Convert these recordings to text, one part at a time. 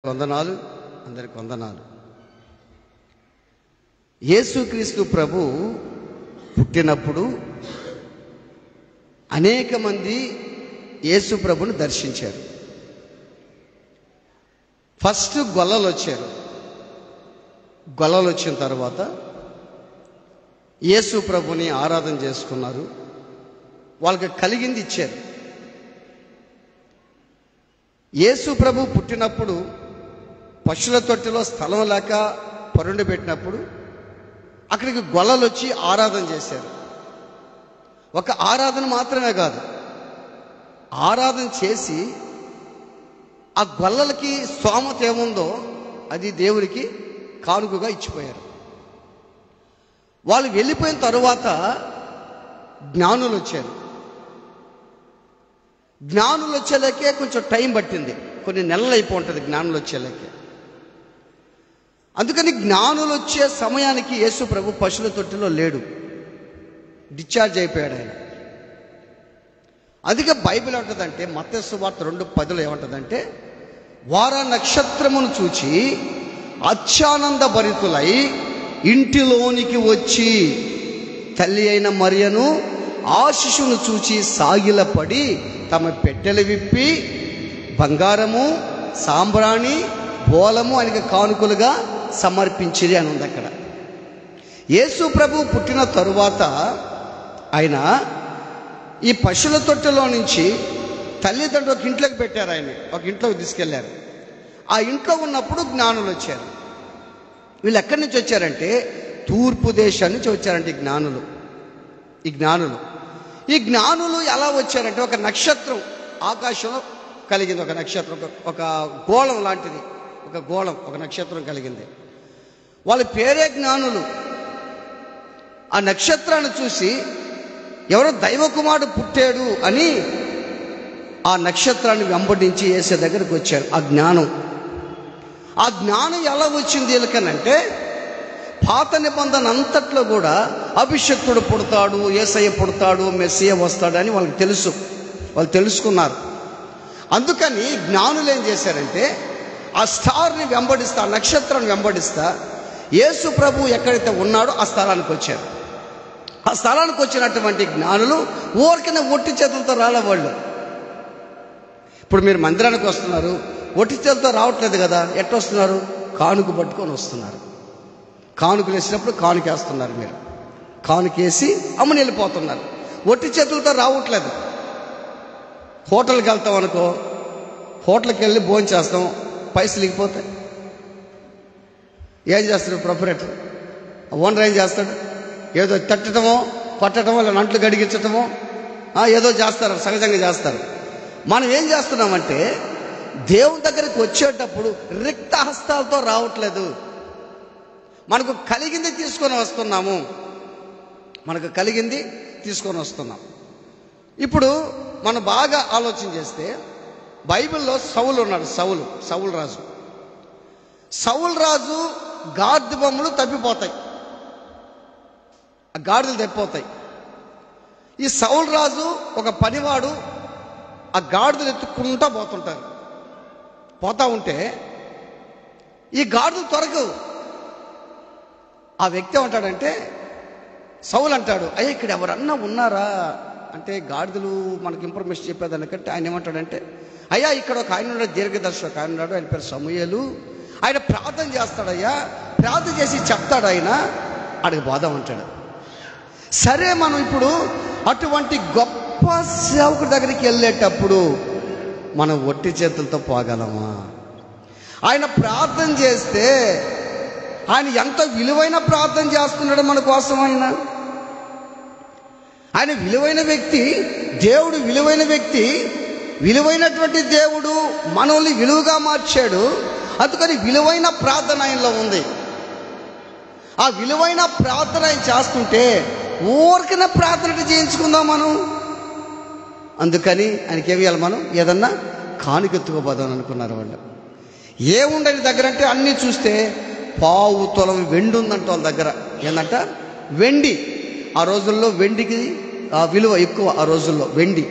వందనాలు, అందరికి వందనాలు. యేసుక్రీస్తు ప్రభు పుట్టినప్పుడు అనేక మంది యేసు ప్రభుని దర్శించారు. ఫస్ట్ గొల్లలు వచ్చారు. గొల్లలు వచ్చిన తర్వాత యేసు ప్రభుని ఆరాధన చేసుకున్నారు. వాళ్ళకి కలిగింది ఇచ్చారు. యేసు ప్రభు పుట్టినప్పుడు పశువుల తొట్టిలో స్థలం లేక పరుండి పెట్టినప్పుడు అక్కడికి గొల్లలు వచ్చి ఆరాధన చేశారు. ఒక ఆరాధన మాత్రమే కాదు, ఆరాధన చేసి ఆ గొల్లలకి స్తోమత ఏముందో అది దేవుడికి కానుకగా ఇచ్చిపోయారు. వాళ్ళు వెళ్ళిపోయిన తరువాత జ్ఞానులు వచ్చారు. జ్ఞానులు వచ్చేలాకే కొంచెం టైం పట్టింది, కొన్ని నెలలు అయిపోతుంది జ్ఞానులు వచ్చేలాకే. అందుకని జ్ఞానులు వచ్చే సమయానికి యేసు ప్రభు పశువుల తొట్టిలో లేడు, డిశ్చార్జ్ అయిపోయాడు ఆయన. అందుకే బైబిల్ ఏమంటుందంటే, మత్తయి సువార్త 2:10 ఏమంటుందంటే, వార నక్షత్రమును చూచి అత్యానంద భరితులై ఇంటిలోనికి వచ్చి తల్లి అయిన మరియను ఆ శిశువును చూచి సాగిలపడి తమ పెట్టెలు విప్పి బంగారము, సాంబ్రాణి, బోలము ఆయనకి కానుకలుగా సమర్పించిరి అని ఉంది అక్కడ. యేసు ప్రభు పుట్టిన తరువాత ఆయన ఈ పశువుల తొట్టెలో నుంచి తల్లిదండ్రులు ఒక ఇంట్లోకి పెట్టారు. ఆయన ఒక ఇంట్లోకి తీసుకెళ్లారు. ఆ ఇంట్లో ఉన్నప్పుడు జ్ఞానులు వచ్చారు. వీళ్ళు ఎక్కడి నుంచి వచ్చారంటే తూర్పు దేశం నుంచి వచ్చారంటే ఈ జ్ఞానులు ఎలా వచ్చారంటే, ఒక నక్షత్రం ఆకాశంలో కలిగింది. ఒక నక్షత్రం, ఒక గోళం లాంటిది, ఒక నక్షత్రం కలిగింది. వాళ్ళ పేరే జ్ఞానులు. ఆ నక్షత్రాన్ని చూసి ఎవరో దైవకుమారుడు పుట్టాడు అని ఆ నక్షత్రాన్ని వెంబడించి యేసు దగ్గరికి వచ్చారు. ఆ జ్ఞానం ఎలా వచ్చింది వీళ్ళకనంటే, పాత నిబంధన అంతట్లో కూడా అభిషక్తుడు పుడతాడు, యేసయ్య పుడతాడు, మెస్సియ వస్తాడని వాళ్ళకి తెలుసు. వాళ్ళు తెలుసుకున్నారు. అందుకని జ్ఞానులు ఏం చేశారంటే, ఆ స్టార్ని వెంబడిస్తా, ఆ నక్షత్రాన్ని వెంబడిస్తా యేసు ప్రభు ఎక్కడైతే ఉన్నాడో ఆ స్థలానికి వచ్చారు. ఆ స్థలానికి వచ్చినటువంటి జ్ఞానులు ఊరికనే ఒట్టి చేతులతో రాలే వాళ్ళు. ఇప్పుడు మీరు మందిరానికి వస్తున్నారు, ఒట్టి చేతులతో రావట్లేదు కదా, ఎట్టొస్తున్నారు? కానుక పట్టుకొని వస్తున్నారు. కానుకలు వేసినప్పుడు కానుకేస్తున్నారు. మీరు కానుకేసి అమ్మని వెళ్ళిపోతున్నారు. ఒట్టి చేతులతో రావట్లేదు. హోటల్కి వెళ్తాం అనుకో, హోటల్కి వెళ్ళి భోజనం చేస్తాం, పైసలు ఇగిపోతాయి. ఏం చేస్తాడు ప్రొపరేటర్, ఓనర్ ఏం చేస్తాడు? ఏదో తట్టడమో కొట్టడమో లేదా నంట్లు గడిగించటమో ఏదో చేస్తారు, సహజంగా చేస్తారు. మనం ఏం చేస్తున్నామంటే, దేవుని దగ్గరికి వచ్చేటప్పుడు రిక్త హస్తాలతో రావట్లేదు. మనకు కలిగింది తీసుకొని వస్తున్నాం. ఇప్పుడు మనం బాగా ఆలోచన చేస్తే, బైబిల్లో సౌలు ఉన్నాడు. సౌలు రాజు గాడిద బొమ్మలు తప్పిపోతాయి, ఆ గాడిదలు తప్పిపోతాయి. ఈ సౌలు రాజు ఒక పనివాడు ఆ గాడిదలు ఎత్తుక్కుంటా పోతా ఉంటే ఈ గాడిదలు తొరగవు. ఆ వ్యక్తి ఏమంటాడంటే, సౌలు అంటాడు, అయ్యా ఇక్కడ ఎవరన్నా ఉన్నారా అంటే, గాడిదలు మనకి ఇన్ఫర్మేషన్ చెప్పేదానికంటే ఆయన ఏమంటాడంటే, అయ్యా ఇక్కడ ఒక ఆయన ఉన్నాడు, దీర్ఘదర్శి ఒక ఆయన ఉన్నాడు, ఆయన పేరు సమూయేలు, ఆయన ప్రార్థన చేస్తాడయ్యా, ప్రార్థన చేసి చెప్తాడు, ఆయన అడిగి పోదాం అంటాడు. సరే, మనం ఇప్పుడు అటువంటి గొప్ప సేవకుడి దగ్గరికి వెళ్ళేటప్పుడు మనం ఒట్టి చేతులతో పోగలమా? ఆయన ప్రార్థన చేస్తే ఆయన ఎంత విలువైన ప్రార్థన చేస్తున్నాడు మన కోసం. ఆయన విలువైన వ్యక్తి, దేవుడు విలువైన వ్యక్తి. విలువైనటువంటి దేవుడు మనల్ని విలువగా మార్చాడు. అందుకని విలువైన ప్రార్థన ఆయనలో ఉంది. ఆ విలువైన ప్రార్థన ఆయన చేస్తుంటే ఊరికనే ప్రార్థన చేయించుకుందాం మనం. అందుకని ఆయనకి ఏమి ఇవ్వాలి? మనం ఏదన్నా కానుకెత్తుకోపోదాం అనుకున్నారు వాళ్ళు. ఏముండని దగ్గర అంటే అన్నీ చూస్తే 1/4 తులం వెండి ఉందంట వాళ్ళ దగ్గర. ఏంటంట? వెండి. ఆ రోజుల్లో వెండికి విలువ ఎక్కువ. ఆ రోజుల్లో వెండి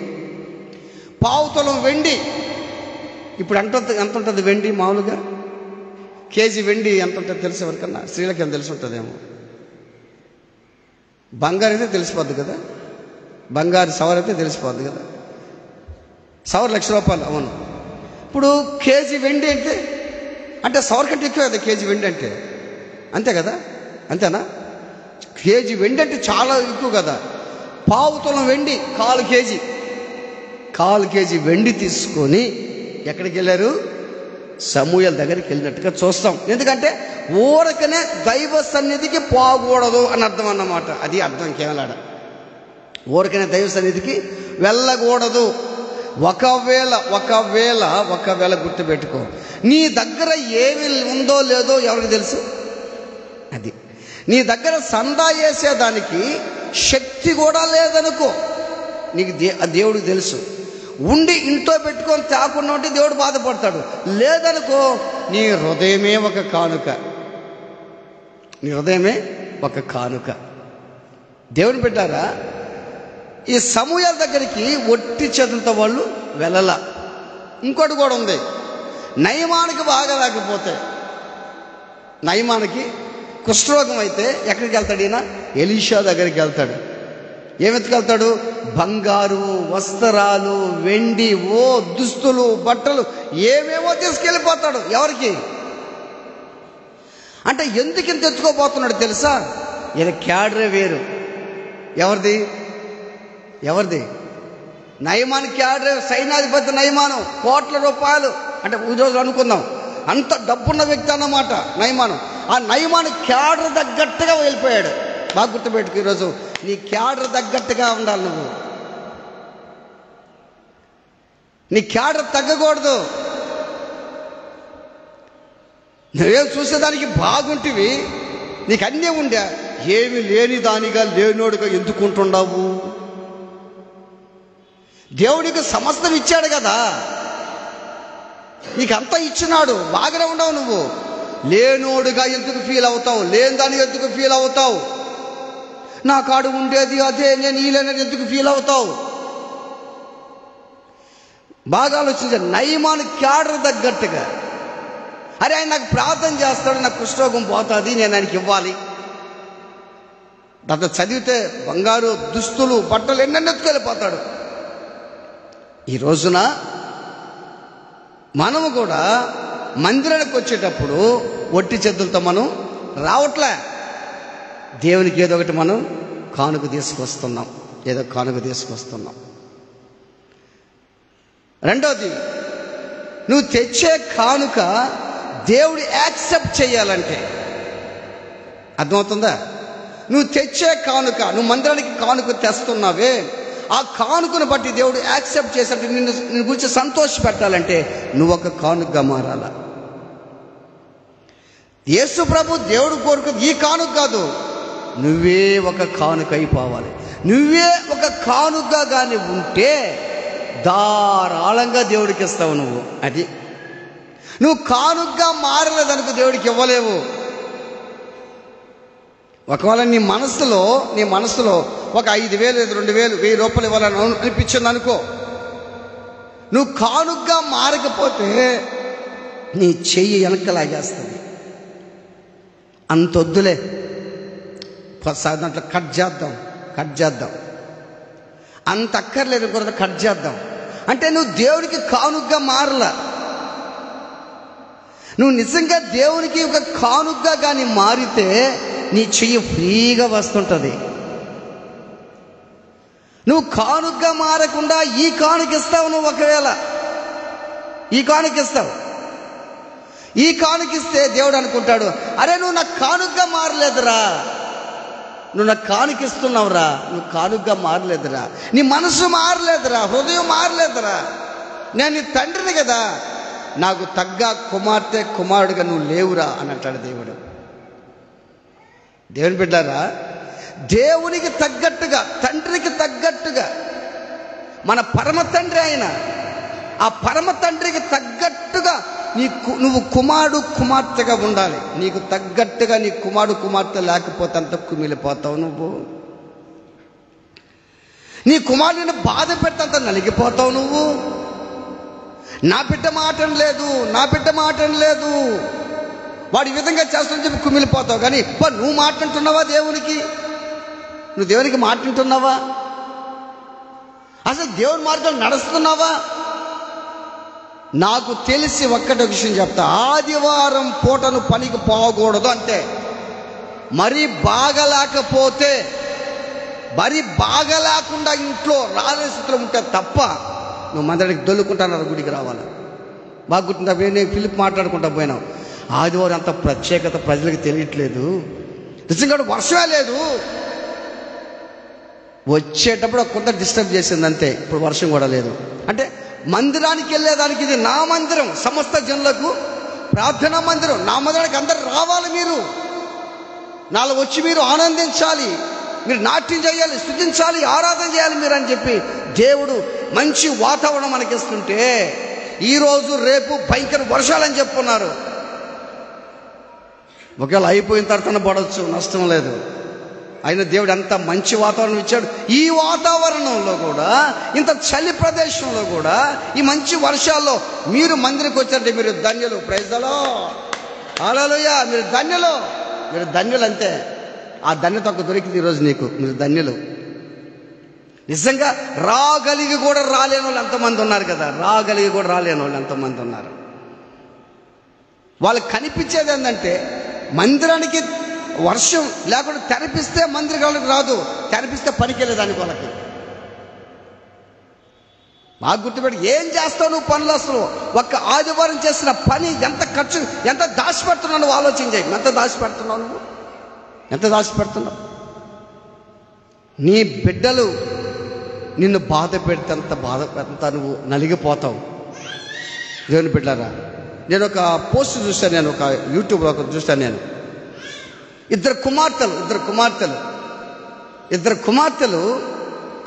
1/4 తులం వెండి. ఇప్పుడు ఎంత ఉంటుంది వెండి మామూలుగా? కేజీ వెండి ఎంత ఉంటుందో తెలిసి ఎవరికన్నా? స్త్రీలకి ఏం తెలిసి ఉంటుందేమో. బంగారు అయితే తెలిసిపోద్ది కదా, బంగారు సవర్ అయితే తెలిసిపోద్ది కదా. సవర్ ₹1,00,000. అవును. ఇప్పుడు కేజీ వెండి అంటే సవర్ కంటే ఎక్కువ కదా కేజీ వెండి అంటే, అంతే కదా, అంతేనా? కేజీ వెండి అంటే చాలా ఎక్కువ కదా. పావు తులం వెండి, 1/4 కేజీ వెండి తీసుకొని ఎక్కడికి వెళ్ళారు? సమూయేలు దగ్గరికి వెళ్ళినట్టుగా చూస్తాం. ఎందుకంటే ఊరకనే దైవ సన్నిధికి పోకూడదు అని అర్థం అన్నమాట. అది అర్థం కేవలాడ. ఊరకనే దైవ సన్నిధికి వెళ్ళకూడదు. ఒకవేళ గుర్తుపెట్టుకో, నీ దగ్గర ఏమి ఉందో లేదో ఎవరికి తెలుసు? అది నీ దగ్గర సందా వేసేదానికి శక్తి కూడా లేదనుకో, నీకు దేవుడికి తెలుసు. ఉండి ఇంట్లో పెట్టుకొని తేకుండా ఉంటే దేవుడు బాధపడతాడు. లేదనుకో, నీ హృదయమే ఒక కానుక, నీ హృదయమే ఒక కానుక. దేవుని పెట్టారా? ఈ సమూయేలు దగ్గరికి ఒట్టి చేతులతో వాళ్ళు వెళ్ళలా. ఇంకోటి కూడా ఉంది. నయమానికి బాగలేకపోతే, నయమానికి కుష్ఠరోగం అయితే ఎక్కడికి వెళ్తాడు ఈయన? ఎలీషా దగ్గరికి వెళ్తాడు. ఏమెత్తుకెళ్తాడు? బంగారు, వస్త్రాలు, వెండి, దుస్తులు, బట్టలు ఏమేమో తీసుకెళ్ళిపోతాడు. ఎవరికి అంటే ఎందుకు ఇంత తెచ్చుకోబోతున్నాడు తెలుసా? ఈయన క్యాడరే వేరు. ఎవరిది? నయమాన్ క్యాడరే, సైన్యాధిపతి నయమాను, కోట్ల రూపాయలు. అంటే ఈరోజు అనుకుందాం అంత డబ్బున్న వ్యక్తి అన్నమాట నయమాను. ఆ నయమాను క్యాడర్ తగ్గట్టుగా వెళ్ళిపోయాడు. బాగా గుర్తుపెట్టుకు, ఈరోజు నీ క్యాడర్ తగ్గట్టుగా ఉండాలి. నీ క్యాడర్ తగ్గకూడదు. నువ్వేం చూసేదానికి బాగుంటివి, నీకు అన్నీ ఉండే, ఏమి లేని దానిగా లేనోడుగా ఎందుకుంటున్నావు? దేవుడికి సమస్తం ఇచ్చాడు కదా, నీకంతా ఇచ్చినాడు, బాగానే ఉండవు. నువ్వు లేనోడుగా ఎందుకు ఫీల్ అవుతావు? లేని దానికి ఎందుకు ఫీల్ అవుతావు? నా కాడు ఉండేది అదే, నేను ఈలేనని ఎందుకు ఫీల్ అవుతావు? బాగా ఆలోచించాను. నయమాను క్యాడర్ తగ్గట్టుగా, అరే ఆయన నాకు ప్రార్థన చేస్తాడు, నాకు కుష్ఠరోగం పోతుంది, నేను ఆయనకి ఇవ్వాలి. దాంతో చదివితే బంగారు, దుస్తులు, బట్టలు ఎన్నెన్నో ఎత్తుకెళ్ళిపోతాడు. ఈ రోజున మనము కూడా మందిరానికి వచ్చేటప్పుడు ఒట్టి చేతులతో మనం రావట్లే. దేవునికి ఏదో ఒకటి మనం కానుక తీసుకొస్తున్నాం, ఏదో కానుక తీసుకొస్తున్నాం. రెండోది, నువ్వు తెచ్చే కానుక దేవుడు యాక్సెప్ట్ చేయాలంటే, అర్థమవుతుందా? నువ్వు తెచ్చే కానుక, నువ్వు మందిరానికి కానుక తెస్తున్నావే, ఆ కానుకను బట్టి దేవుడు యాక్సెప్ట్ చేసినట్టు నిన్ను గురించి సంతోష పెట్టాలంటే నువ్వు ఒక కానుకగా మారాలా. యేసు ప్రభు దేవుడు కోరుకుని ఈ కానుక కాదు, నువ్వే ఒక కానుక అయిపోవాలి. నువ్వే ఒక కానుకగా కానీ ఉంటే ధారాళంగా దేవుడికి ఇస్తావు నువ్వు. అది నువ్వు కానుకగా మారలేదనుకో దేవుడికి ఇవ్వలేవు. ఒకవేళ నీ మనసులో ఒక 5,000, 2,000, 1,000 రూపాయలు ఇవ్వాలని అనిపించింది అనుకో, నువ్వు కానుకగా మారకపోతే నీ చెయ్యి వెనక్కి లాగేస్తుంది. అంతొద్దులే, దాంట్లో కట్ చేద్దాం, అంత అక్కర్లేదు, కూడా కట్ చేద్దాం అంటే నువ్వు దేవునికి కానుకగా మారలా. నువ్వు నిజంగా దేవునికి ఒక కానుకగా కానీ మారితే నీ చెయ్యి ఫ్రీగా వస్తుంటుంది. నువ్వు కానుకగా మారకుండా ఈ కానుకిస్తావు. నువ్వు ఒకవేళ ఈ కానుకిస్తే దేవుడు అనుకుంటాడు, అరే నువ్వు నాకు కానుకగా మారలేదురా, నువ్వు నాకు కానుకిస్తున్నావురా, నువ్వు కానుకగా మారలేదురా, నీ మనసు మారలేదురా, హృదయం మారలేదురా, నేను నీ తండ్రిని కదా, నాకు తగ్గ కుమారుడిగా నువ్వు లేవురా అని అంటాడు దేవుడు. దేవుని బిడ్డారా, దేవునికి తగ్గట్టుగా, తండ్రికి తగ్గట్టుగా, మన పరమ తండ్రి ఆయన, ఆ పరమ తండ్రికి తగ్గట్టుగా నువ్వు కుమార్తెగా ఉండాలి. నీకు తగ్గట్టుగా నీ కుమార్తె లేకపోతే అంత కుమిలిపోతావు. నువ్వు నీ కుమారుడిని బాధ పెట్టంత నలిగిపోతావు. నువ్వు నా బిడ్డ మాట లేదు వాడు ఈ విధంగా చేస్తానని చెప్పి కుమిలిపోతావు. కానీ నువ్వు మాట్లాడుతున్నావా దేవునికి? నువ్వు దేవునికి మాట్లాడుతున్నావా? అసలు దేవుని మార్గంలో నడుస్తున్నావా? నాకు తెలిసి ఒక్కటి విషయం చెప్తా, ఆదివారం పూటను పనికి పోకూడదు అంతే. మరీ బాగలేకపోతే, మరీ బాగలేకుండా ఇంట్లో రాలే స్థితిలో ఉంటే తప్ప నువ్వు మందిరానికి దొల్లుకుంటాను గుడికి రావాలి. బాగా గుర్తుందా? నేను ఫిలిప్ మాట్లాడుకుంటా పోయినావు. ఆదివారం అంత ప్రత్యేకత ప్రజలకు తెలియట్లేదు, నిజంగా వర్షమే లేదు. వచ్చేటప్పుడు కొంత డిస్టర్బ్ చేసింది అంతే. ఇప్పుడు వర్షం కూడా లేదు. అంటే మందిరానికి వెళ్ళేదానికి ఇది నా మందిరం, సమస్త జనులకు ప్రార్థనా మందిరం. నా మందిరానికి అందరు రావాలి, మీరు నాలో వచ్చి మీరు ఆనందించాలి, మీరు నాట్యం చేయాలి, స్తుతించాలి, ఆరాధన చేయాలి మీరు అని చెప్పి దేవుడు మంచి వాతావరణం మనకిస్తుంటే ఈరోజు రేపు భయంకర వర్షాలని చెప్పున్నారు. ఒకవేళ అయిపోయిన తర్వాత పడవచ్చు, నష్టం లేదు. అయినా దేవుడు అంత మంచి వాతావరణం ఇచ్చాడు. ఈ వాతావరణంలో కూడా, ఇంత చలి ప్రదేశంలో కూడా, ఈ మంచి వర్షాల్లో మీరు మందిరికి వచ్చారంటే మీరు ధన్యులు. ప్రైజ్ ది లార్డ్, హల్లెలూయా. మీరు ధన్యులు, మీరు ధన్యులు అంతే. ఆ ధన్యత ఒక దొరికింది ఈరోజు నీకు, మీరు ధన్యులు. నిజంగా రాగలిగి కూడా రాలేని వాళ్ళు ఎంతమంది ఉన్నారు కదా, రాగలిగి కూడా రాలేని వాళ్ళు ఎంతమంది ఉన్నారు. వాళ్ళకి కనిపించేది ఏంటంటే, మందిరానికి వర్షం లేకుండా తెరపిస్తే మందిరానికి రాదు, తెరపిస్తే పనికి వెళ్ళేదానికి వాళ్ళకి. బాగా గుర్తుపెట్టి, ఏం చేస్తావు నువ్వు పనులు? అసలు ఒక్క ఆదివారం చేసిన పని ఎంత ఖర్చు, ఎంత దాచిపెడుతున్నావు నువ్వు ఆలోచన చేయి. ఎంత దాచిపెడుతున్నావు నువ్వు, ఎంత దాచిపెడుతున్నావు? నీ బిడ్డలు నిన్ను బాధ పెడితే అంత నువ్వు నలిగిపోతావు. దేవుని బిడ్డలారా, నేను ఒక పోస్ట్ చూశాను, నేను ఒక యూట్యూబ్లో చూశాను. నేను ఇద్దరు కుమార్తెలు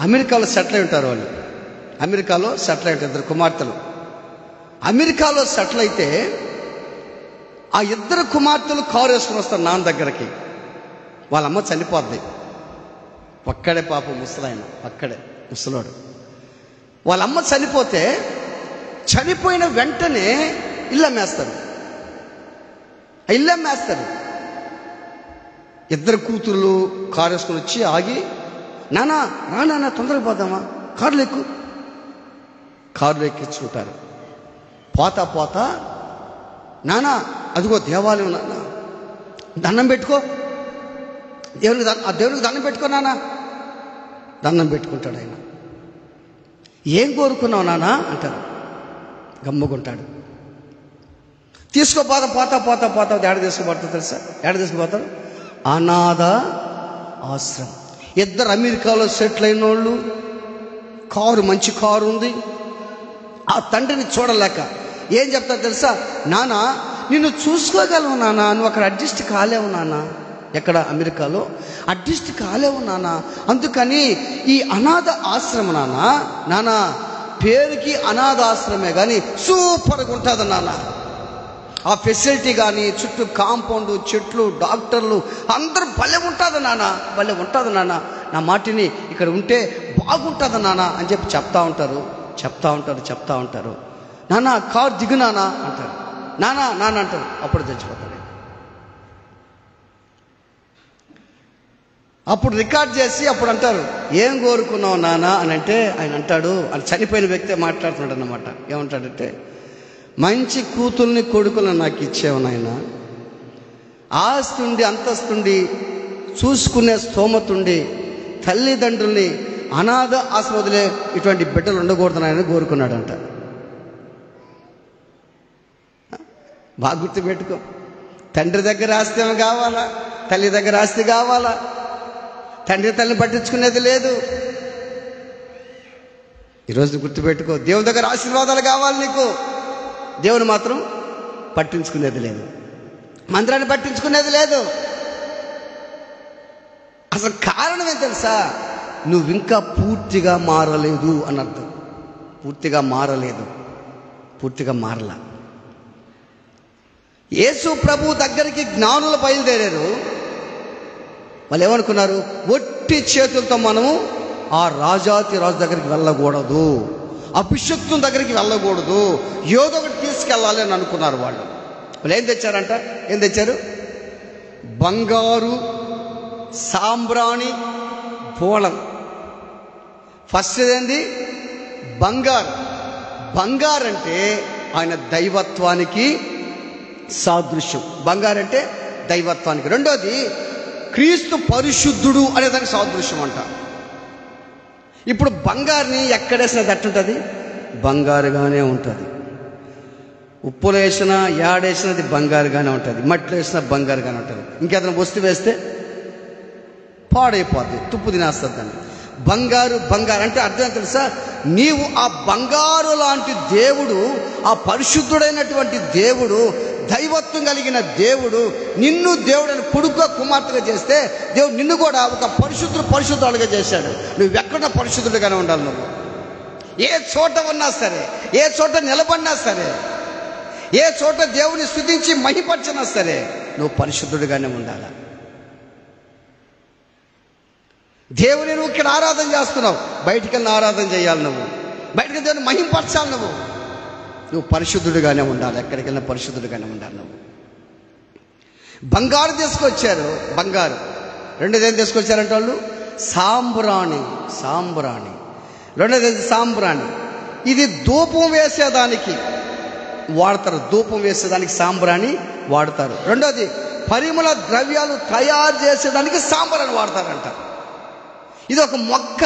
అమెరికాలో సెటిల్ అయి ఉంటారు. వాళ్ళు అమెరికాలో సెటిల్ అయి ఉంటారు, ఇద్దరు కుమార్తెలు. అమెరికాలో సెటిల్ అయితే ఆ ఇద్దరు కుమార్తెలు కారు వేసుకుని వస్తారు నాన్న దగ్గరికి. వాళ్ళమ్మ చనిపోద్ది. ఒక్కడే పాపం, ముసలాయన ఒక్కడే, ముసలోడు. వాళ్ళమ్మ చనిపోతే, చనిపోయిన వెంటనే ఇల్లు అమ్మేస్తారు. ఇద్దరు కూతుర్లు కారు వేసుకొని వచ్చి ఆగి, నాన్న తొందరగా పోదామా, కారులో ఎక్కు. కారులో ఎక్కించుకుంటారు. పోతా నాన్న అదిగో దేవాలయం, నాన్న దండం పెట్టుకో, దేవునికి దండం పెట్టుకో నాన్న. దండం పెట్టుకుంటాడు ఆయన. ఏం కోరుకున్నావు నాన్న అంటారు. గమ్ముకుంటాడు. పోతా ఏడ తీసుకుపోతాడు తెలుసా? ఏడ తీసుకుపోతాడు? అనాథ ఆశ్రమం. ఇద్దరు అమెరికాలో సెటిల్ అయిన వాళ్ళు, కారు మంచి కారు ఉంది. ఆ తండ్రిని చూడలేక ఏం చెప్తారు తెలుసా? నాన్న నిన్ను చూసుకోగలవు నాన్న, నువ్వు అక్కడ అడ్జస్ట్ కాలేవు నాన్న. ఎక్కడ? అమెరికాలో అడ్జస్ట్ కాలేవు నాన్న. అందుకని ఈ అనాథ ఆశ్రమం నాన్న పేరుకి అనాథ ఆశ్రమే కానీ సూపర్గా ఉంటుంది నాన్న. ఆ ఫెసిలిటీ కానీ, చుట్టూ కాంపౌండ్, చెట్లు, డాక్టర్లు అందరూ భలే ఉంటుంది నాన్న. నా మాటిని ఇక్కడ ఉంటే బాగుంటుంది నాన్న అని చెప్పి చెప్తా ఉంటారు. నాన్న కారు దిగు నాన్న అంటారు. నాన్న అంటారు. అప్పుడు చచ్చిపోతాడు. అప్పుడు రికార్డ్ చేసి అప్పుడు అంటారు, ఏం కోరుకున్నావు నాన్న అని అంటే, ఆయన అంటాడు, అది చనిపోయిన వ్యక్తే మాట్లాడుతున్నాడు అన్నమాట. ఏమంటాడంటే, మంచి కూతుల్ని కొడుకులను నాకు ఇచ్చేవు నాయన, ఆస్తుండి అంతస్తుండి చూసుకునే స్తోమతుండి తల్లిదండ్రుల్ని అనాథ ఆశ్రమదులే ఇటువంటి బిడ్డలు ఉండకూడదు నాయన కోరుకున్నాడంట. బాగా గుర్తుపెట్టుకో. తండ్రి దగ్గర ఆస్తి కావాలా, తల్లి దగ్గర ఆస్తి కావాలా, తండ్రి తల్లిని పట్టించుకునేది లేదు. ఈరోజు గుర్తుపెట్టుకో, దేవుని దగ్గర ఆశీర్వాదాలు కావాలి నీకు, దేవుని మాత్రం పట్టించుకునేది లేదు, మందిరాన్ని పట్టించుకునేది లేదు. అసలు కారణం ఏం తెలుసా? నువ్వు ఇంకా పూర్తిగా మారలేదు అని అర్థం. పూర్తిగా మారలా. యేసు ప్రభు దగ్గరికి జ్ఞానులు బయలుదేరారు. వాళ్ళు ఏమనుకున్నారు? ఒట్టి చేతులతో మనము ఆ రాజాతి రాజు దగ్గరికి వెళ్ళకూడదు, అభిషక్తుల దగ్గరికి వెళ్ళకూడదు, ఏదో ఒకటి తీసుకెళ్ళాలి అని అనుకున్నారు వాళ్ళు. వాళ్ళు ఏం తెచ్చారంట? ఏం తెచ్చారు? బంగారు, సాంబ్రాణి, బోళం. ఫస్ట్ ఏంది? బంగారు. బంగారు అంటే ఆయన దైవత్వానికి సాదృశ్యం. బంగారు అంటే దైవత్వానికి. రెండోది క్రీస్తు పరిశుద్ధుడు అనేదానికి సాదృశ్యం అంట. ఇప్పుడు బంగారుని ఎక్కడేసినది ఎట్టుంటుంది? బంగారుగానే ఉంటుంది. ఉప్పులో వేసినా యాడేసినది బంగారుగానే ఉంటుంది, మట్టిలో వేసినా బంగారుగానే ఉంటుంది. ఇంకేదైనా వస్తువు వేస్తే పాడైపోద్ది, తుప్పు తినేస్తుంది దాన్ని. బంగారు బంగారు అంటే అర్థం తెలుసా? నీవు ఆ బంగారు లాంటి దేవుడు, ఆ పరిశుద్ధుడైనటువంటి దేవుడు, దైవత్వం కలిగిన దేవుడు నిన్ను దేవుడని కొడుకుగా కుమార్తెగా చేస్తే దేవుడు నిన్ను కూడా ఒక పరిశుద్ధులుగా చేశాడు. నువ్వు ఎక్కడ పరిశుద్ధుడిగానే ఉండాలి. నువ్వు ఏ చోట ఉన్నా సరే, ఏ చోట నిలబడినా సరే, ఏ చోట దేవుని స్తుతించి మహిమపరచినా సరే నువ్వు పరిశుద్ధుడిగానే ఉండాలి. దేవుని నువ్వు ఇక్కడ ఆరాధన చేస్తున్నావు, బయటికి వెళ్ళి ఆరాధన చేయాలి. నువ్వు బయటికి దేవుని మహిమపరచాలి. నువ్వు పరిశుద్ధుడిగానే ఉండాలి. ఎక్కడికి వెళ్ళినా పరిశుద్ధుడిగానే ఉండాలి. నువ్వు బంగారు తీసుకొచ్చారు, బంగారు. రెండోది ఏం తీసుకొచ్చారంటే వాళ్ళు? సాంబ్రాణి. రెండోది సాంబ్రాణి. ఇది ధూపం వేసేదానికి వాడతారు. ధూపం వేసేదానికి సాంబ్రాణి వాడతారు. రెండోది పరిమళ ద్రవ్యాలు తయారు చేసేదానికి సాంబ్రాణి వాడతారంట. ఇది ఒక మొక్క.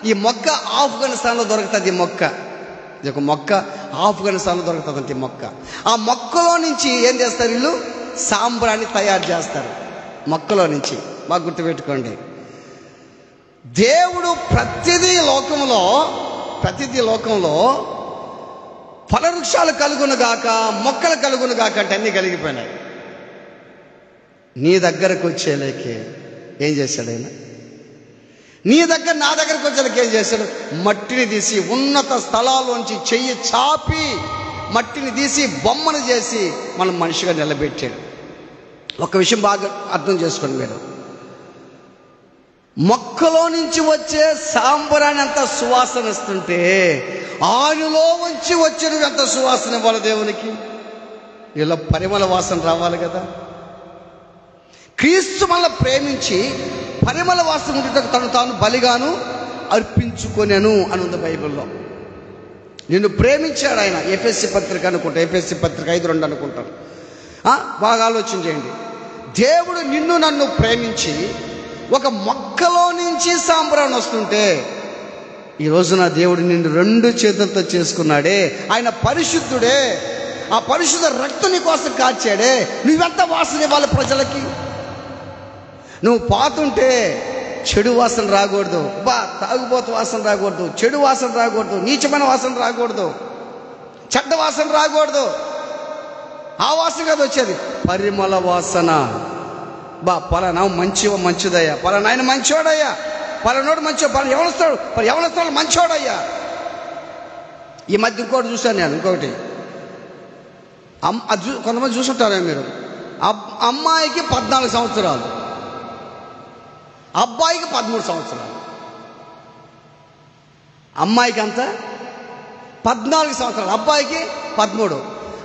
ఈ మొక్క ఆఫ్ఘనిస్తాన్లో దొరుకుతుంది. ఇది ఒక మొక్క ఆఫ్ఘనిస్తాన్లో దొరుకుతుంది. మొక్క. ఆ మొక్కలో నుంచి ఏం చేస్తారు? వీళ్ళు సాంబ్రాణి తయారు చేస్తారు. మొక్కలో నుంచి. బాగా గుర్తుపెట్టుకోండి. దేవుడు ప్రతిదీ లోకంలో ఫలవృక్షాలు కలుగును గాక, మొక్కలు కలుగును గాక అంటే అన్నీ కలిగిపోయినాయి. నీ దగ్గరకు వచ్చేలేకే ఏం చేశాడు ఆయన? నా దగ్గరకు వచ్చేలకి ఏం చేశాడు? మట్టిని తీసి ఉన్నత స్థలాల్లోంచి చెయ్యి చాపి మట్టిని తీసి బొమ్మను చేసి మనం మనిషిగా నిలబెట్టాడు. ఒక విషయం బాగా అర్థం చేసుకోండి మీరు. మొక్కలో నుంచి వచ్చే సాంబ్రాణి అంత సువాసన ఇస్తుంటే ఆయనలో నుంచి వచ్చేది ఎంత సువాసన ఇవ్వాలి దేవునికి? ఇలా పరిమళ వాసన రావాలి కదా. క్రీస్తు మనల్ని ప్రేమించి పరిమళ వాసన ఉంటే తను తాను బలిగాను అర్పించుకొనెను అని ఉంది బైబిల్లో. నిన్ను ప్రేమించాడు ఆయన. ఎఫెసీ పత్రిక అనుకుంటా, ఎఫెసీ పత్రిక 5:2 అనుకుంటాను. బాగా ఆలోచన చేయండి. దేవుడు నిన్ను నన్ను ప్రేమించి ఒక మొక్కలో నుంచి సాంబ్రాణి వస్తుంటే, ఈ రోజున దేవుడు నిన్ను 2 చేతులతో చేసుకున్నాడే. ఆయన పరిశుద్ధుడే. ఆ పరిశుద్ధ రక్తం నీ కోసం కాచాడే. నువ్వెంత వాసన ఇవ్వాలి ప్రజలకి? నువ్వు పాతుంటే చెడు వాసన రాకూడదు, తాగుబోతు వాసన రాకూడదు, చెడు వాసన రాకూడదు, నీచమైన వాసన రాకూడదు, చెడ్డ వాసన రాకూడదు. ఆ వాసన కాదు వచ్చేది, పరిమళ వాసన. పలానా మంచిదయ్యా, పలానా ఆయన మంచివాడయ్యా, పలానోడు మంచివాడు, ఎవరిస్తాడు మంచివాడయ్యా. ఈ మధ్య ఇంకోటి చూశాను నేను. ఇంకొకటి కొంతమంది చూసుంటారా మీరు? అమ్మాయికి 14 సంవత్సరాలు, అబ్బాయికి 13 సంవత్సరాలు. అమ్మాయికి అంతా 14 సంవత్సరాలు, అబ్బాయికి 13.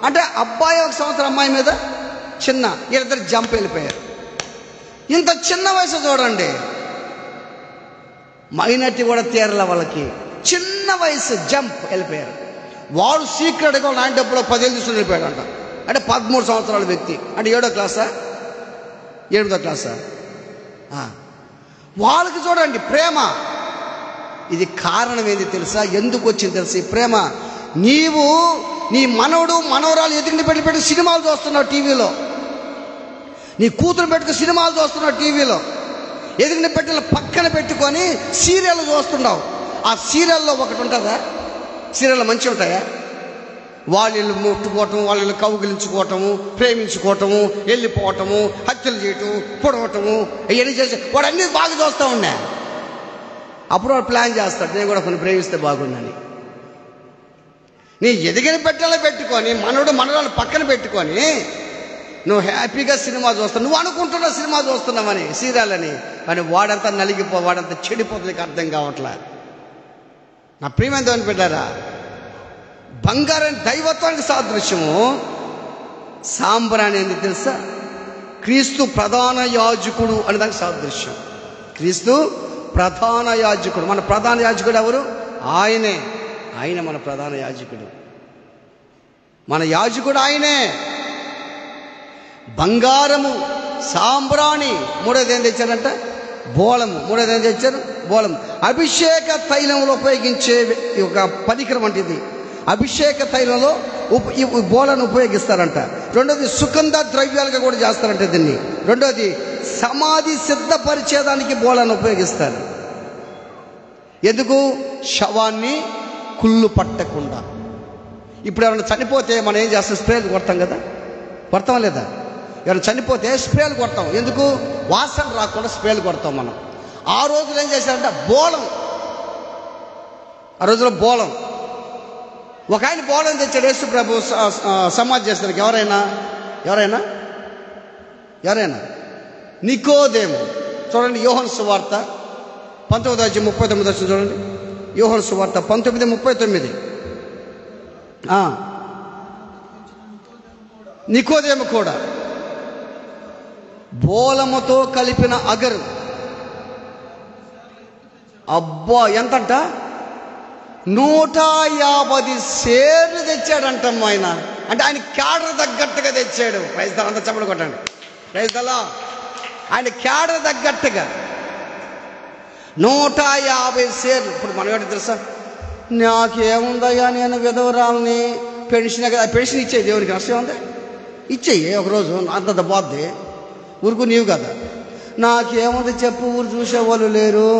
అంటే అబ్బాయి 1 సంవత్సరం అమ్మాయి మీద చిన్న. వీళ్ళిద్దరు జంప్ వెళ్ళిపోయారు. ఇంత చిన్న వయసు చూడండి. మైనార్టీ కూడా తీరల వాళ్ళకి. చిన్న వయసు జంప్ వెళ్ళిపోయారు. వాడు సీక్రెట్గా లాంటి డబ్బులో 10 ఏళ్ళు తీసుకుని వెళ్ళిపోయాడు అంట. అంటే 13 సంవత్సరాల వ్యక్తి. అంటే 7వ క్లాసా 8వ క్లాసా? వాళ్ళకి చూడండి ప్రేమ. ఇది కారణం ఏంది తెలుసా? ఎందుకు వచ్చింది తెలుసా ఈ ప్రేమ? నీవు నీ మనవడు మనవరాలు ఎదుగుని పెట్టి సినిమాలు చూస్తున్నావు టీవీలో. నీ కూతురు పెట్టుకుని సినిమాలు చూస్తున్నావు టీవీలో. ఎదుగుని పెట్టిన పక్కన పెట్టుకొని సీరియల్ చూస్తున్నావు. ఆ సీరియల్లో ఒకటి ఉంటుందా? సీరియల్ మంచిగా ఉంటాయా? వాళ్ళు ముట్టుకోవటము, వాళ్ళు కౌగిలించుకోవటము, ప్రేమించుకోవటము, వెళ్ళిపోవటము, హత్యలు చేయటం, పొడవటము, ఇవన్నీ చేసి వాడు అన్నీ బాగా చూస్తూ ఉన్నా. అప్పుడు వాడు ప్లాన్ చేస్తాడు, నేను కూడా కొన్ని ప్రేమిస్తే బాగుందని. నీ ఎదిగిన పెట్టెలో పెట్టుకొని మనవరాలు పక్కన పెట్టుకొని నువ్వు హ్యాపీగా సినిమా చూస్తావు. నువ్వు అనుకుంటున్నావు సినిమా చూస్తున్నావని, సీరియల్ అని. కానీ వాడంతా వాడంతా చెడిపోతుంది. నీకు అర్థం కావట్లే. నా ప్రియమైన దేవుని బిడ్డారా, బంగారం దైవత్వానికి సాదృశ్యము. సాంబ్రాణి అనేది తెలుసా? క్రీస్తు ప్రధాన యాజకుడు అనే దానికి సాదృశ్యం. క్రీస్తు ప్రధాన యాజకుడు. మన ప్రధాన యాజకుడు ఎవరు? ఆయనే. ఆయన మన ప్రధాన యాజకుడు. మన యాజకుడు ఆయనే. బంగారము, సాంబ్రాణి, మూడోది ఏం తెచ్చారంట? బోళము. మూడోది ఏం తెచ్చారు? బోళము. అభిషేక తైలంలో ఉపయోగించే ఒక పరికరం వంటిది. అభిషేక తైలంలో ఈ బోళను ఉపయోగిస్తారంట. రెండోది సుగంధ ద్రవ్యాలుగా కూడా చేస్తారంట దీన్ని. రెండోది సమాధి సిద్ధపరిచేదానికి బోళను ఉపయోగిస్తారు. ఎందుకు? శవాన్ని కుళ్ళు పట్టకుండా. ఇప్పుడు ఎవరైనా చనిపోతే మనం ఏం చేస్తాం? స్ప్రేలు కొడతాం కదా, కొడతాం లేదా? ఎవరైనా చనిపోతే స్ప్రేలు కొడతాం. ఎందుకు? వాసన రాకుండా స్ప్రేలు కొడతాం మనం. ఆ రోజులు ఏం చేశారంటే బోళం. ఆ రోజులో బోళం. ఒక ఆయన బోళం తెచ్చాడు యేసు ప్రభు సమాధి చేస్తానికి. ఎవరైనా నికోదేము. చూడండి యోహాను సువార్త 19:39 చూడండి. యోహాను సువార్త 19:39. నికోదేము కూడా బోలముతో కలిపిన అగరు. అబ్బా, ఎంతంట? 150 సేర్లు తెచ్చాడంటమ్మా ఆయన. అంటే ఆయన క్యాడర్ తగ్గట్టుగా తెచ్చాడు. ప్రైజ్ దలా, అంతా చెప్పడం కొట్టండి. ప్రైజ్ దలా. ఆయన క్యాడర్ తగ్గట్టుగా 150 సేర్లు. ఇప్పుడు మనం ఏంటో తెలుసా? నాకేముందయ్యా, నేను విధవరాలని పెన్షన్ ఇచ్చేది దేవునికి నష్టం ఉంది. ఇచ్చేయి ఒకరోజు, అంతంత పోద్ది. ఊరుకు నీవు కదా. నాకేముంది చెప్పు, ఊరు చూసేవాళ్ళు లేరు,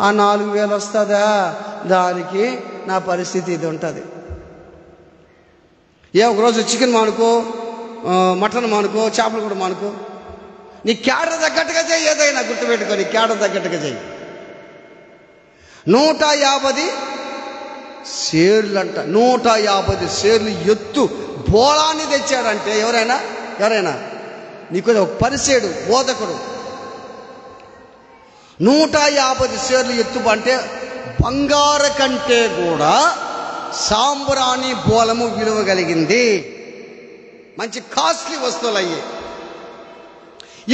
ఆ 4,000 వస్తుందా, దానికి నా పరిస్థితి ఇది ఉంటుంది. ఒకరోజు చికెన్ మానుకో, మటన్ మానుకో, చేపలు కూడా మానుకో. నీ క్యాడర్ తగ్గట్టుగా చేయి. ఏదైనా గుర్తుపెట్టుకో, నీ క్యాడర్ తగ్గట్టుగా చేయి. 150 సేర్లు అంట. 150 సేర్లు ఎత్తు బోళాన్ని తెచ్చాడంటే ఎవరైనా నీకు ఒక పరిసేడు బోధకుడు 150 సేర్లు ఎత్తు అంటే బంగారు కంటే కూడా సాంబ్రాణి బోళము విలువ కలిగింది. మంచి కాస్ట్లీ వస్తువులు అయ్యి.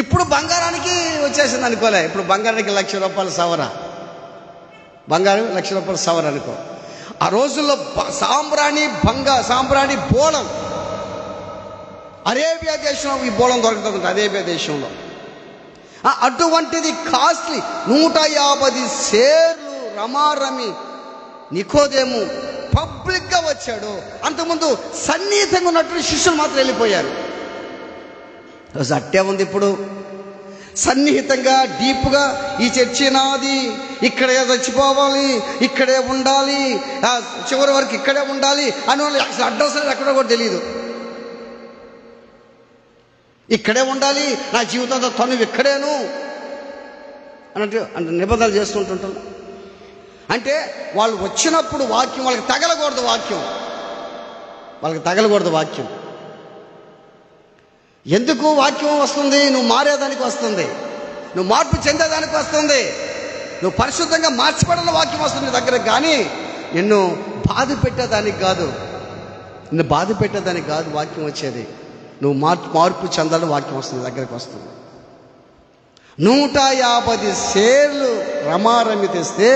ఇప్పుడు బంగారానికి వచ్చేసింది అనుకోలే. ఇప్పుడు బంగారానికి ₹1,00,000 సవర. బంగారం ₹1,00,000 సవర అనుకో. ఆ రోజుల్లో సాంబ్రాణి బోళం అరేబియా దేశంలో ఈ బోళం దొరుకుతుంది. అరేబియా దేశంలో అటువంటిది కాస్ట్లీ 150 సేర్లు రమారమి. నికోదేము పబ్లిక్గా వచ్చాడు. అంతకుముందు సన్నిహితంగా ఉన్నటువంటి శిష్యులు మాత్రం వెళ్ళిపోయారు. అట్టే ఉంది ఇప్పుడు. సన్నిహితంగా డీప్గా ఈ చర్చి నాది, ఇక్కడే చచ్చిపోవాలి, ఇక్కడే ఉండాలి, చివరి వరకు ఇక్కడే ఉండాలి అని వాళ్ళు అసలు అడ్రస్ ఎక్కడో కూడా తెలియదు. ఇక్కడే ఉండాలి, నా జీవితంతో తను ఇక్కడేను అంటే నిబంధనలు చేసుకుంటుంటాను. అంటే వాళ్ళు వచ్చినప్పుడు వాక్యం వాళ్ళకి తగలకూడదు. వాక్యం ఎందుకు వాక్యం వస్తుంది? నువ్వు మారేదానికి వస్తుంది, నువ్వు మార్పు చెందేదానికి వస్తుంది, నువ్వు పరిశుద్ధంగా మార్చబడిన వాక్యం వస్తుంది నీ దగ్గరకు. కానీ నిన్ను బాధ పెట్టేదానికి కాదు వాక్యం వచ్చేది. నువ్వు మార్పు చెందాలని వాక్యం వస్తుంది, దగ్గరకు వస్తుంది. 150 సేర్లు రమారమి తెస్తే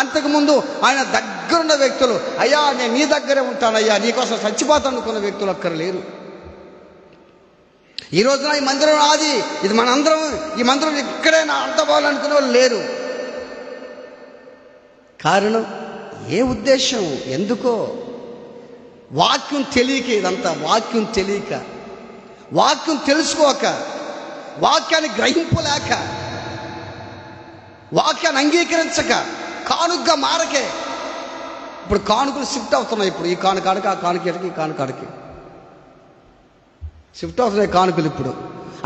అంతకుముందు ఆయన దగ్గరున్న వ్యక్తులు, అయ్యా నేను నీ దగ్గరే ఉంటానయ్యా, నీకోసం చచ్చిపోతాను అనుకున్న వ్యక్తులు అక్కడ లేరు. ఈ రోజున ఈ మందిరం నాది, ఇది మనందరం, ఈ మందిరం ఇక్కడే నా అంత పోవాలనుకునే వాళ్ళు లేరు. కారణం ఏ ఉద్దేశం? ఎందుకో? వాక్యం తెలియక. ఇదంతా వాక్యం తెలియక, వాక్యం తెలుసుకోక, వాక్యాన్ని గ్రహింపలేక, వాక్యాన్ని అంగీకరించక, కానుకగా మారకే. ఇప్పుడు కానుకలు షిఫ్ట్ అవుతున్నాయి. ఇప్పుడు ఈ కానుకాడికి, ఆ కానుకేటికి, ఈ కానుకాడికి షిఫ్ట్ అవుతున్నాయి కానుకలు ఇప్పుడు.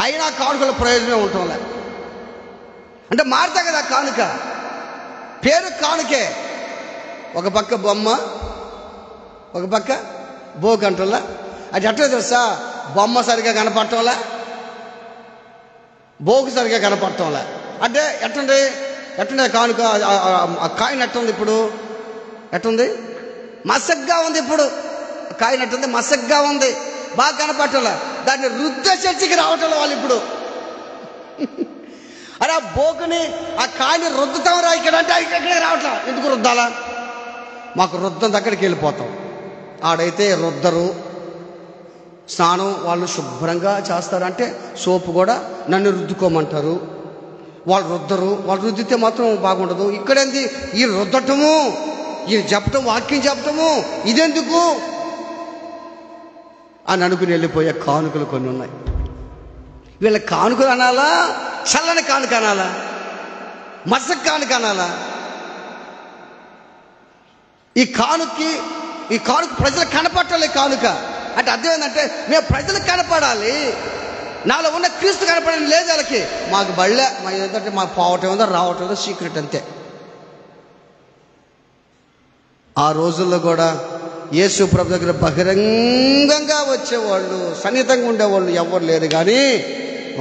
అయినా కానుకల ప్రయోజనం ఉండటంలే. అంటే మారుతా కదా కానుక, పేరు కానుకే. ఒక పక్క బొమ్మ, ఒక పక్క బోకంటంలా. అది ఎట్లా తెలుసా? బొమ్మ సరిగా కనపడటంలే, బోకు సరిగా కనపడటంలే. అంటే ఎట్టుండే కానుక, కాయిన్ ఎట్టుంది ఇప్పుడు? ఎట్టుంది? మసగ్గా ఉంది. ఇప్పుడు కాయిన్ ఎట్టుంది? మసగ్గా ఉంది, బాగా కనపడటంలే. దాన్ని రుద్ద చర్చికి రావటం వాళ్ళు ఇప్పుడు. అరే ఆ బోకుని ఆ కాయని రుద్దుతాంరా ఇక్కడ అంటే ఇక్కడికి రావట్లా. ఎందుకు రుద్దాలా? మాకు రుద్దం దగ్గరికి వెళ్ళిపోతాం. ఆడైతే రుద్దరు, స్నానం వాళ్ళు శుభ్రంగా చేస్తారు. అంటే సోపు కూడా నన్ను రుద్దుకోమంటారు. వాళ్ళు రుద్దరు, వాళ్ళు రుద్దితే మాత్రం బాగుండదు. ఇక్కడేంది ఈ రుద్దటము, ఈ చెప్పటం, వాక్యం చెప్పటము, ఇదెందుకు అని అనుకుని వెళ్ళిపోయే కానుకలు కొన్ని ఉన్నాయి. వీళ్ళ కానుకలు అనాలా, చల్లని కానుక అనాలా, మసక్ కానుక అనాలా? ఈ కానుక ప్రజలకు కనపడాలి. కానుక అంటే అర్థం ఏంటంటే మేము ప్రజలకు కనపడాలి, నాలో ఉన్న క్రీస్తు కనపడని లేదు వాళ్ళకి. మాకు బళ్ళే మా ఏంటంటే మాకు పోవటం ఉందో రావటం ఉందో సీక్రెట్ అంతే. ఆ రోజుల్లో కూడా యేసు ప్రభు దగ్గర బహిరంగంగా వచ్చేవాళ్ళు, సన్నిహితంగా ఉండేవాళ్ళు ఎవరు లేరు. కానీ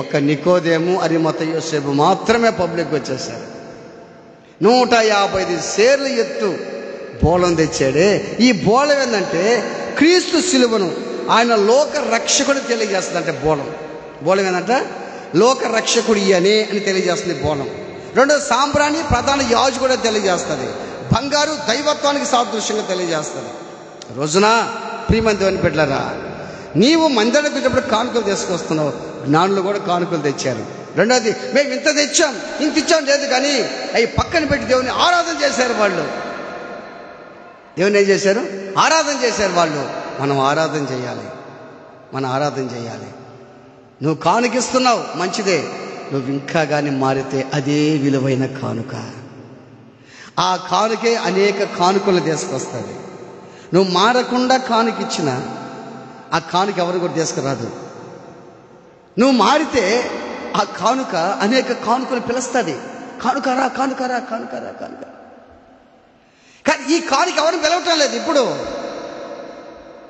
ఒక్క నికోదేము, అరిమతయి, యోసేపు మాత్రమే పబ్లిక్ వచ్చేసారు. 150 సేర్లు ఎత్తు బోళం తెచ్చాడే. ఈ బోళం ఏంటంటే క్రీస్తు శిలువను, ఆయన లోక రక్షకుడు తెలియజేస్తుంది. అంటే బోళం ఏంటంటే లోక రక్షకుడు అని తెలియజేస్తుంది బోళం. రెండో సాంబ్రాణి ప్రధాన యాజకుడు తెలియజేస్తుంది. బంగారు దైవత్వానికి సాదృశ్యంగా తెలియజేస్తుంది. రోజున ప్రియమైన దేవుని బిడ్డలారా, నీవు మందిరానికి వచ్చేటప్పుడు కానుకలు తీసుకొస్తున్నావు. జ్ఞానులు కూడా కానుకలు తెచ్చారు. రెండోది, మేము ఇంత తెచ్చాం ఇంత ఇచ్చాం లేదు, కానీ అవి పక్కన పెట్టి దేవుని ఆరాధన చేశారు. వాళ్ళు దేవుని ఏం చేశారు? ఆరాధన చేశారు వాళ్ళు. మనం ఆరాధన చేయాలి. నువ్వు కానుకిస్తున్నావు మంచిదే, నువ్వు ఇంకా కానీ మారితే అదే విలువైన కానుక. ఆ కానుకే అనేక కానుకలు తీసుకొస్తుంది. నువ్వు మారకుండా కానుకిచ్చిన ఆ కానుక ఎవరు కూడా తీసుకురాదు. నువ్వు మారితే ఆ కానుక అనేక కానుకలు పిలుస్తుంది. కానుకరా. కానీ ఈ కానుక ఎవరు పిలవటం లేదు ఇప్పుడు.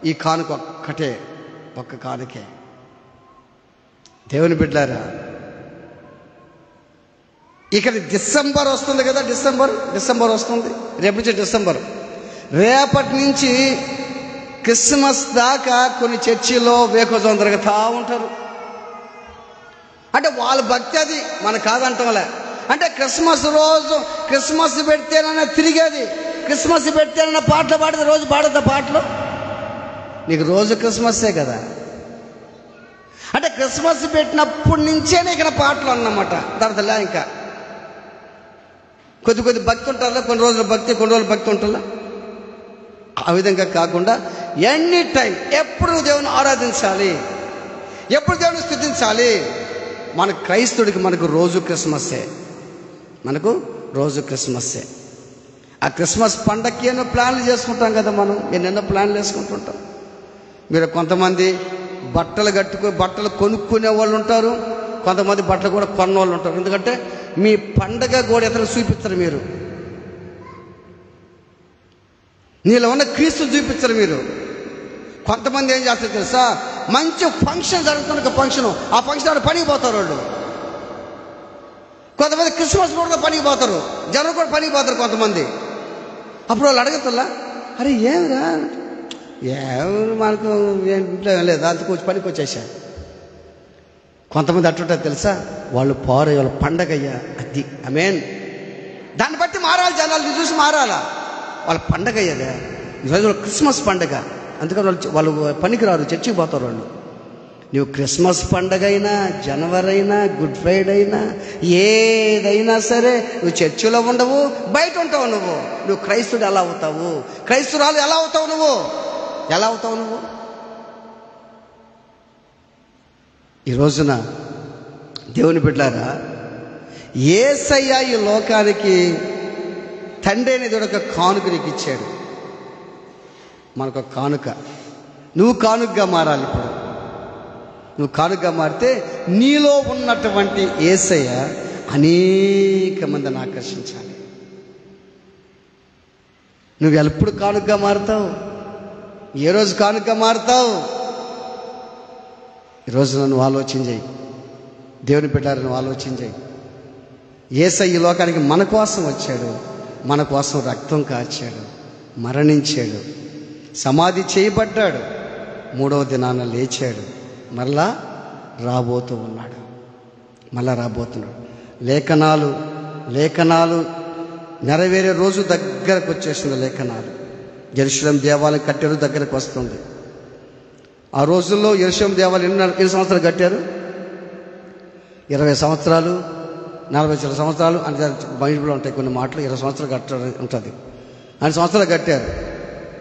ఈ కానుక ఒక్క కానుకే. దేవుని బిడ్డలారా, ఇక్కడ డిసెంబర్ వస్తుంది కదా, డిసెంబర్ వస్తుంది. రేపు నుంచి డిసెంబర్, రేపటి నుంచి క్రిస్మస్ దాకా కొన్ని చర్చిలో వేకోజం జరుగుతూ ఉంటారు. అంటే వాళ్ళ భక్తి అది, మన కాదంటాంలే. అంటే క్రిస్మస్ రోజు క్రిస్మస్ పెడితేనన్నా తిరిగేది, క్రిస్మస్ పెడితేనన్నా పాటలు పాడేది. రోజు పాడద్దా పాటలు? నీకు రోజు క్రిస్మస్సే కదా. అంటే క్రిస్మస్ పెట్టినప్పటి నుంచేనే ఇక్కడ పాటలు అన్నమాట. తర్వాత ఇంకా కొద్ది భక్తి ఉంటారా, కొన్ని రోజుల భక్తి ఉంటుందా? ఆ విధంగా కాకుండా ఎనీ టైం ఎప్పుడు దేవుని ఆరాధించాలి, ఎప్పుడు దేవుని స్తుతించాలి. మన క్రైస్తవుడికి మనకు రోజు క్రిస్మస్సే. ఆ క్రిస్మస్ పండగకి ఎన్నో ప్లాన్లు చేసుకుంటాం కదా. మనం ఎన్నెన్నో ప్లాన్లు వేసుకుంటుంటాం. మీరు కొంతమంది బట్టలు కొనుక్కునే వాళ్ళు ఉంటారు, కొంతమంది బట్టలు కూడా కొన్న వాళ్ళు ఉంటారు. ఎందుకంటే మీ పండగ కూడా ఇతరులు చూపించరు. మీరు నీలో ఉన్న క్రీస్తుని చూపించరు మీరు. కొంతమంది ఏం చేస్తారు తెలుసా, మంచి ఫంక్షన్ జరుగుతున్న ఫంక్షన్, ఆ ఫంక్షన్ వాళ్ళు పనికి పోతారు వాళ్ళు. కొంతమంది క్రిస్మస్ కూడా పనికి పోతారు, జనం కూడా పనికి పోతారు కొంతమంది. అప్పుడు వాళ్ళు అడగతుల్లా, అరే ఏమిరా, మనకు ఇంట్లో లేదు, అంత కొంచెం పనికి వచ్చేసా. కొంతమంది అట్టుంటారు తెలుసా, వాళ్ళ పండగ అయ్యా అది ఆమేన్. దాన్ని బట్టి మారాలి, జనాలు చూసి మారాలా. వాళ్ళ పండగ అయ్యేదే ఈరోజు క్రిస్మస్ పండగ, అందుకని వాళ్ళు పనికి రారు, చర్చికి పోతారు వాళ్ళు. నువ్వు క్రిస్మస్ పండగ అయినా, జనవరి అయినా, గుడ్ ఫ్రైడే అయినా, ఏదైనా సరే నువ్వు చర్చిలో ఉండవు, బయట ఉంటావు. నువ్వు క్రైస్తుడు ఎలా అవుతావు? క్రైస్తురాలు ఎలా అవుతావు? నువ్వు ఈ రోజున దేవుని బిడ్డలారా, యేసయ్య ఈ లోకానికి తండ్రి అనేది ఒక కానుక నీకు ఇచ్చాడు. మనకు ఒక కానుక. నువ్వు కానుకగా మారాలి. ఇప్పుడు నువ్వు కానుకగా మారితే నీలో ఉన్నటువంటి యేసయ్య అనేక మందిని ఆకర్షించాలి. నువ్వు ఎప్పుడు కానుకగా మారుతావు? ఏ రోజు కానుకగా మారుతావు? ఈరోజు నువ్వు ఆలోచన చేయి. దేవుని బిడ్డలారా, నువ్వు ఆలోచన చేయి. యేసయ్య ఈ లోకానికి మన కోసం వచ్చాడు, మన కోసం రక్తం కార్చాడు, మరణించాడు, సమాధి చేయబడ్డాడు, 3వ దినాన లేచాడు, మరలా రాబోతూ ఉన్నాడు. మళ్ళా రాబోతున్నాడు. లేఖనాలు నెరవేరే రోజు దగ్గరకు వచ్చేసింది. లేఖనాలు యెరూషలేము దేవాలయం కట్టారు, దగ్గరకు వస్తుంది. ఆ రోజుల్లో యెరూషలేము దేవాలయం ఎన్ని సంవత్సరాలు కట్టారు? 20 సంవత్సరాలు, 40 సంవత్సరాలు అంటే బైబిల్లో ఉంటాయి కొన్ని మాటలు. 20 సంవత్సరాలు కట్టారు ఉంటుంది. 2 సంవత్సరాలు కట్టారు.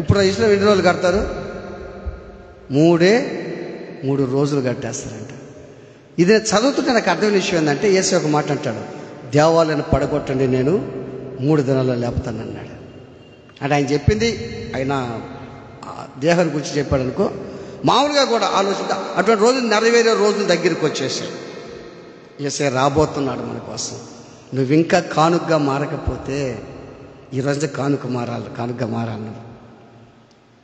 ఇప్పుడు ఇస్లాం ఎన్ని రోజులు కడతారు? 3 రోజులు కట్టేస్తారంట. ఇది చదువుతుంటే నాకు అర్థమైన విషయం ఏంటంటే, యేసు ఒక మాట అంటాడు, దేవాలయాన్ని పడగొట్టండి, నేను 3 దినాల్లో లేపుతానన్నాడు. అంటే ఆయన చెప్పింది ఆయన దేహాన్ని గురించి చెప్పాడు అనుకో. మామూలుగా కూడా ఆలోచిద్దాం, అటువంటి రోజులు నెరవేరే రోజులు దగ్గరికి వచ్చేసాయి. యేసే రాబోతున్నాడు మన కోసం. నువ్వు ఇంకా కానుకగా మారకపోతే ఈరోజు కానుకగా మారాలి.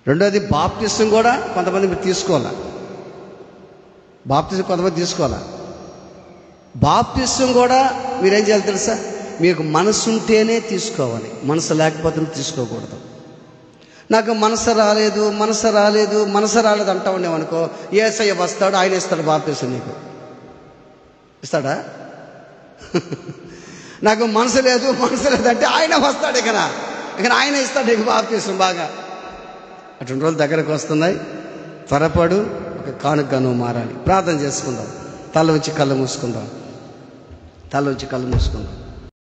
రెండోది బాప్తిసం కూడా కొంతమంది మీరు తీసుకోవాలా. బాప్తిసం కూడా మీరేం చేయాలి తెలుసా? మీకు మనసు ఉంటేనే తీసుకోవాలి, మనసు లేకపోతే తీసుకోకూడదు. నాకు మనసు రాలేదు అంటా ఉండేవనుకో, యేసయ్య వస్తాడు, ఆయన ఇస్తాడు బాప్తిసం. నీకు ఇస్తాడా? నాకు మనసు లేదు అంటే ఆయన వస్తాడు, ఇక ఆయన ఇస్తాడు నీకు బాప్తిసం. బాగా అటువంటి రోజులు దగ్గరకు వస్తున్నాయి. త్వరపడు, ఒక కానుకగా నువ్వు మారాలి. ప్రార్థన చేసుకుందాం. తల ఉంచి కళ్ళు మూసుకుందాం.